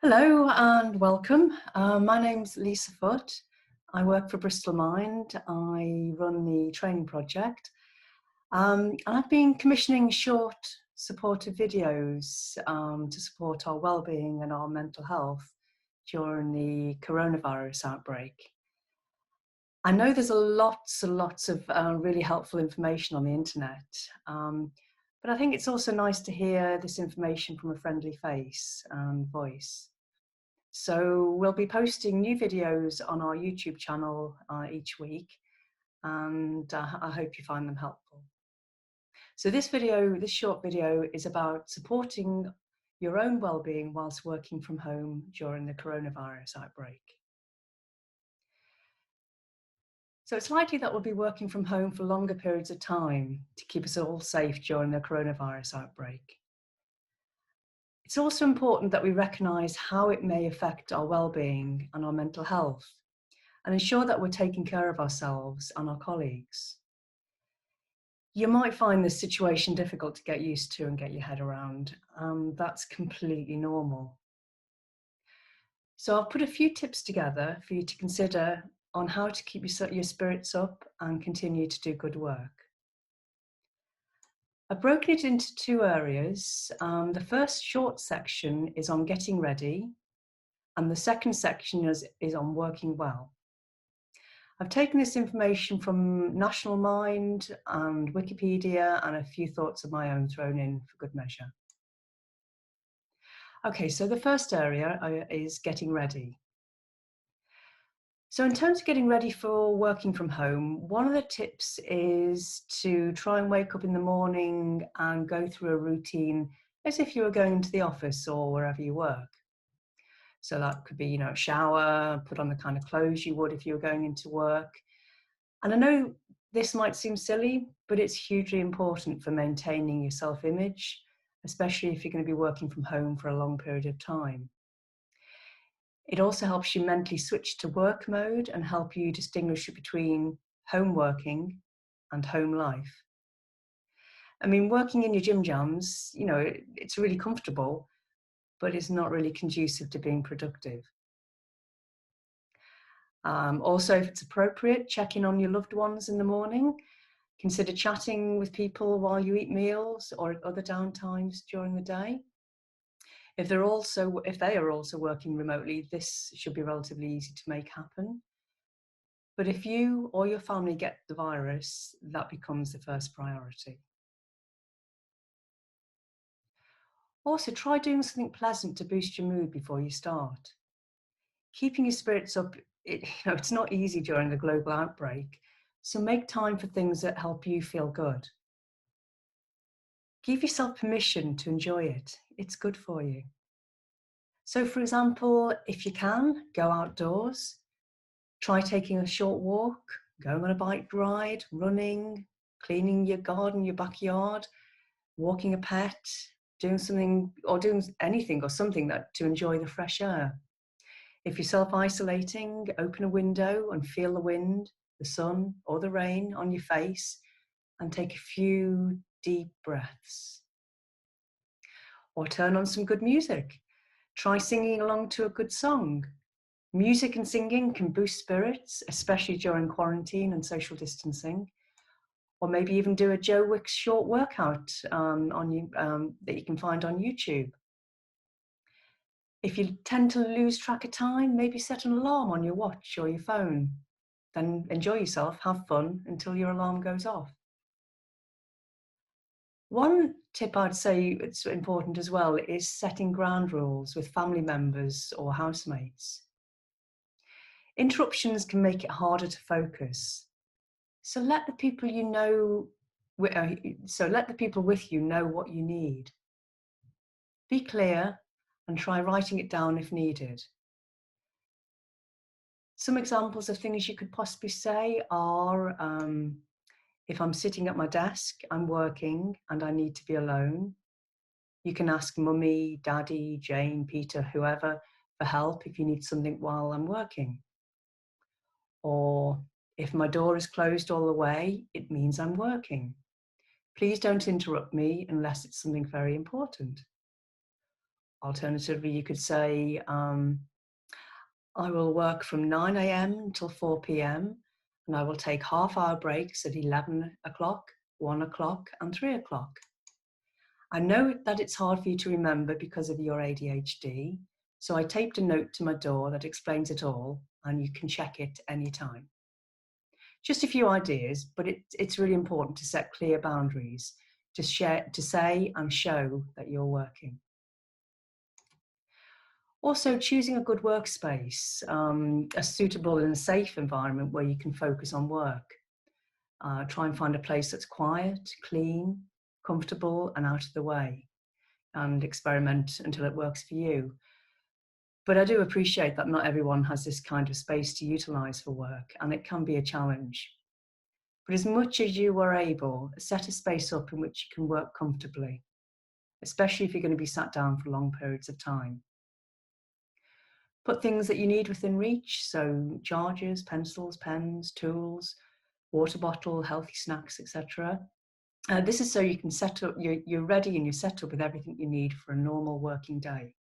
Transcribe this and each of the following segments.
Hello and welcome. My name's Lisa Foote. I work for Bristol Mind. I run the training project. And I've been commissioning short supportive videos to support our wellbeing and our mental health during the coronavirus outbreak. I know there's lots and lots of really helpful information on the internet, but I think it's also nice to hear this information from a friendly face and voice. So we'll be posting new videos on our YouTube channel each week, and I hope you find them helpful. So this short video is about supporting your own well-being whilst working from home during the coronavirus outbreak. So it's likely that we'll be working from home for longer periods of time to keep us all safe during the coronavirus outbreak. It's also important that we recognise how it may affect our well-being and our mental health, and ensure that we're taking care of ourselves and our colleagues. You might find this situation difficult to get used to and get your head around. That's completely normal. So I've put a few tips together for you to consider on how to keep your spirits up and continue to do good work. I've broken it into two areas. The first short section is on getting ready, and the second section is on working well. I've taken this information from National Mind and Wikipedia, and a few thoughts of my own thrown in for good measure. Okay, so the first area is getting ready. So in terms of getting ready for working from home, one of the tips is to try and wake up in the morning and go through a routine as if you were going into the office or wherever you work. So that could be, shower, put on the kind of clothes you would if you were going into work. And I know this might seem silly, but it's hugely important for maintaining your self-image, especially if you're going to be working from home for a long period of time. It also helps you mentally switch to work mode and help you distinguish between home working and home life. I mean, working in your gym jams, it's really comfortable, but it's not really conducive to being productive. Also, if it's appropriate, check in on your loved ones in the morning. Consider chatting with people while you eat meals or at other downtimes during the day. If they are also working remotely, this should be relatively easy to make happen. But if you or your family get the virus, that becomes the first priority. Also, try doing something pleasant to boost your mood before you start. Keeping your spirits up, it's not easy during a global outbreak, so make time for things that help you feel good. Give yourself permission to enjoy it. It's good for you. So for example, if you can, go outdoors. Try taking a short walk, going on a bike ride, running, cleaning your garden, your backyard, walking a pet, doing anything or something to enjoy the fresh air. If you're self-isolating, open a window and feel the wind, the sun or the rain on your face, and take a few deep breaths. Or turn on some good music. Try singing along to a good song. Music and singing can boost spirits, especially during quarantine and social distancing. Or maybe even do a Joe Wicks short workout that you can find on YouTube. If you tend to lose track of time, maybe set an alarm on your watch or your phone. Then enjoy yourself, have fun until your alarm goes off. One tip I'd say it's important as well is setting ground rules with family members or housemates. Interruptions can make it harder to focus. So let the people with you know what you need. Be clear and try writing it down if needed. Some examples of things you could possibly say are, if I'm sitting at my desk, I'm working and I need to be alone. You can ask Mummy, Daddy, Jane, Peter, whoever for help if you need something while I'm working. Or if my door is closed all the way, it means I'm working. Please don't interrupt me unless it's something very important. Alternatively, you could say, I will work from 9 a.m. till 4 p.m. and I will take half-hour breaks at 11 o'clock, 1 o'clock and 3 o'clock. I know that it's hard for you to remember because of your ADHD, so I taped a note to my door that explains it all, and you can check it anytime. Just a few ideas, but it's really important to set clear boundaries, to say and show that you're working. Also, choosing a good workspace, a suitable and safe environment where you can focus on work. Try and find a place that's quiet, clean, comfortable, and out of the way, and experiment until it works for you. But I do appreciate that not everyone has this kind of space to utilize for work, and it can be a challenge. But as much as you are able, set a space up in which you can work comfortably, especially if you're going to be sat down for long periods of time. Put things that you need within reach, so chargers, pencils, pens, tools, water bottle, healthy snacks, etc. This is so you can set up, you're ready and you're set up with everything you need for a normal working day.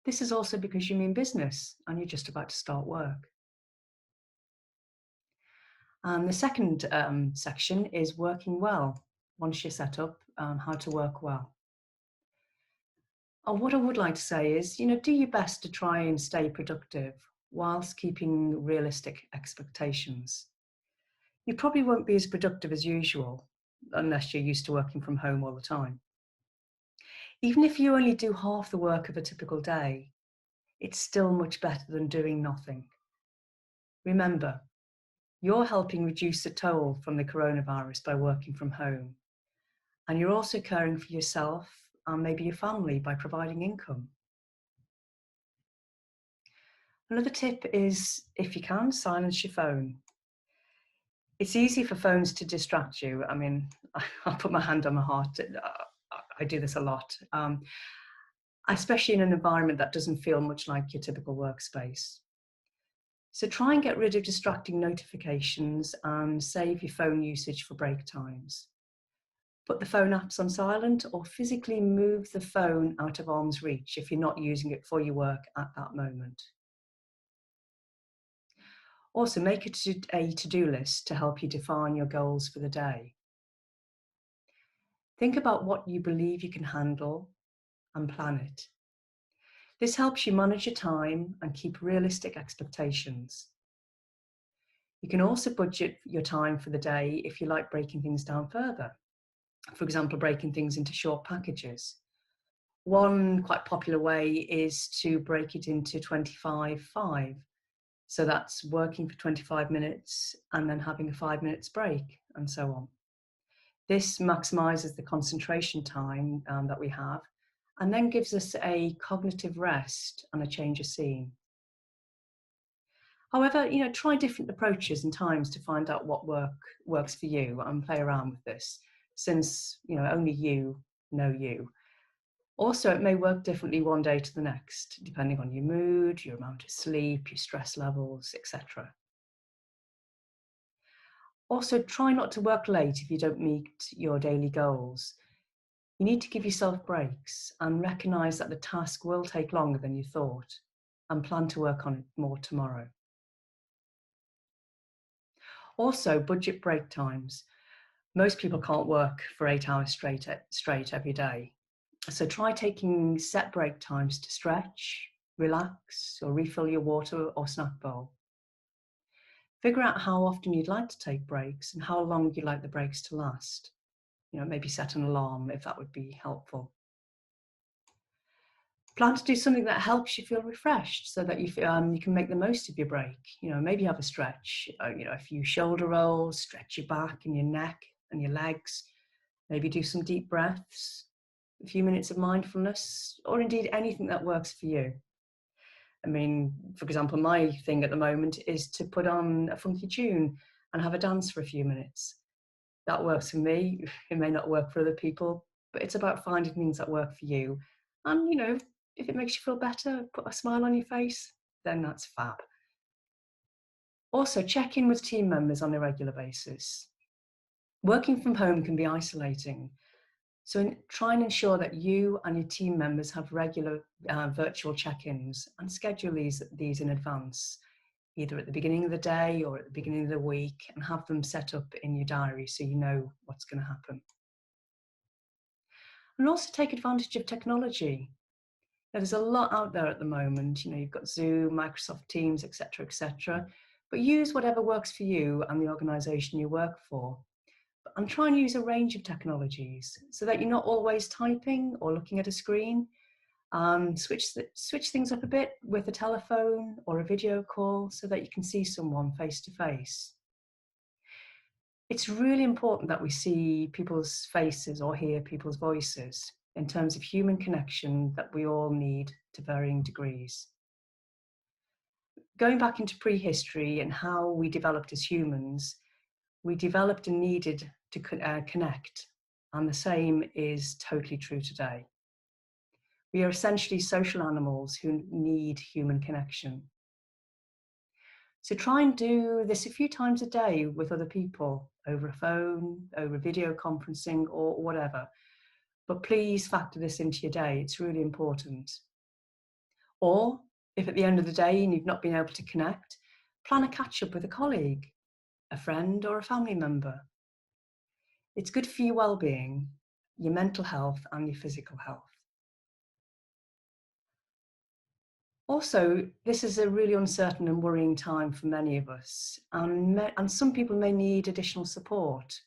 This is also because you mean business and you're just about to start work. And the second section is working well. Once you're set up, how to work well. What I would like to say is, do your best to try and stay productive whilst keeping realistic expectations. You probably won't be as productive as usual unless you're used to working from home all the time. Even if you only do half the work of a typical day, it's still much better than doing nothing. Remember, you're helping reduce the toll from the coronavirus by working from home. And you're also caring for yourself and maybe your family by providing income. Another tip is, if you can, silence your phone. It's easy for phones to distract you. I mean, I'll put my hand on my heart. I do this a lot, especially in an environment that doesn't feel much like your typical workspace. So try and get rid of distracting notifications and save your phone usage for break times. Put the phone apps on silent or physically move the phone out of arm's reach if you're not using it for your work at that moment. Also, make a to-do list to help you define your goals for the day. Think about what you believe you can handle and plan it. This helps you manage your time and keep realistic expectations. You can also budget your time for the day if you like breaking things down further. For example, breaking things into short packages. One quite popular way is to break it into 25-5. So that's working for 25 minutes and then having a 5 minutes break and so on. This maximizes the concentration time that we have and then gives us a cognitive rest and a change of scene. However, try different approaches and times to find out what works for you and play around with this, since only you know you. Also, it may work differently one day to the next, depending on your mood, your amount of sleep, your stress levels, etc. Also, try not to work late if you don't meet your daily goals. You need to give yourself breaks and recognize that the task will take longer than you thought and plan to work on it more tomorrow. Also, budget break times. Most people can't work for 8 hours straight every day. So try taking set break times to stretch, relax, or refill your water or snack bowl. Figure out how often you'd like to take breaks and how long you'd like the breaks to last. Maybe set an alarm if that would be helpful. Plan to do something that helps you feel refreshed so that you can make the most of your break. Maybe have a stretch, a few shoulder rolls, stretch your back and your neck and your legs. Maybe do some deep breaths, a few minutes of mindfulness, or indeed anything that works for you. I mean, for example, my thing at the moment is to put on a funky tune and have a dance for a few minutes. That works for me. It may not work for other people, but it's about finding things that work for you. And, if it makes you feel better, put a smile on your face, then that's fab. Also, check in with team members on a regular basis. Working from home can be isolating. So try and ensure that you and your team members have regular virtual check-ins, and schedule these in advance, either at the beginning of the day or at the beginning of the week, and have them set up in your diary so you know what's going to happen. And also take advantage of technology. There's a lot out there at the moment. You've got Zoom, Microsoft Teams, etc., but use whatever works for you and the organization you work for. And try and use a range of technologies so that you're not always typing or looking at a screen. Switch things up a bit with a telephone or a video call so that you can see someone face to face. It's really important that we see people's faces or hear people's voices in terms of human connection that we all need to varying degrees. Going back into prehistory and how we developed as humans, we developed and needed to connect, and the same is totally true today. We are essentially social animals who need human connection. So try and do this a few times a day with other people, over a phone, over video conferencing, or whatever. But please factor this into your day. It's really important. Or if at the end of the day you've not been able to connect, plan a catch-up with a colleague, a friend, or a family member. It's good for your well-being, your mental health, and your physical health. Also, this is a really uncertain and worrying time for many of us, and some people may need additional support.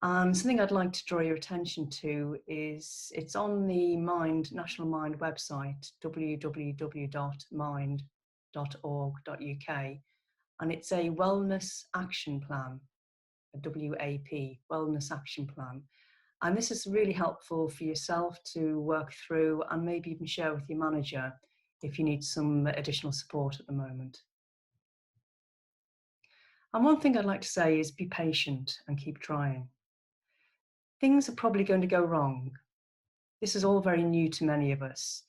And something I'd like to draw your attention to is it's on the National Mind website, www.mind.org.uk, and it's a Wellness Action Plan, a WAP, Wellness Action Plan. And this is really helpful for yourself to work through and maybe even share with your manager if you need some additional support at the moment. And one thing I'd like to say is be patient and keep trying. Things are probably going to go wrong. This is all very new to many of us.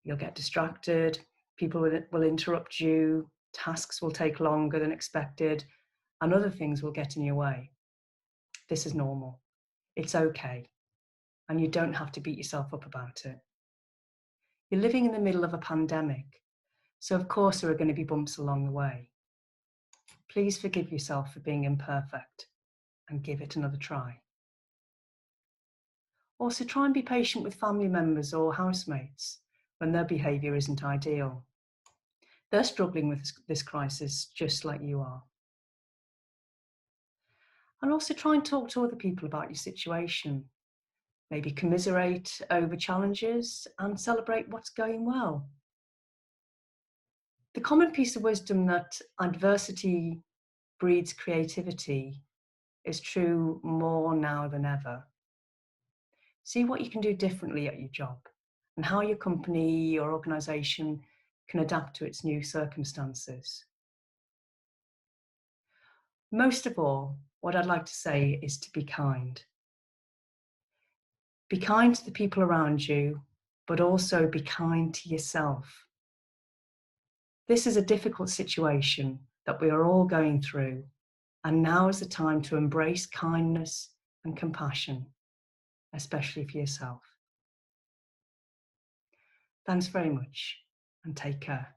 You'll get distracted, people will interrupt you, tasks will take longer than expected, and other things will get in your way. This is normal. It's okay. And you don't have to beat yourself up about it. You're living in the middle of a pandemic, so of course there are going to be bumps along the way. Please forgive yourself for being imperfect and give it another try. Also, try and be patient with family members or housemates when their behaviour isn't ideal. They're struggling with this crisis just like you are. And also try and talk to other people about your situation. Maybe commiserate over challenges and celebrate what's going well. The common piece of wisdom that adversity breeds creativity is true more now than ever. See what you can do differently at your job and how your company or organisation can adapt to its new circumstances. Most of all, what I'd like to say is to be kind. Be kind to the people around you, but also be kind to yourself. This is a difficult situation that we are all going through, and now is the time to embrace kindness and compassion, especially for yourself. Thanks very much, and take care.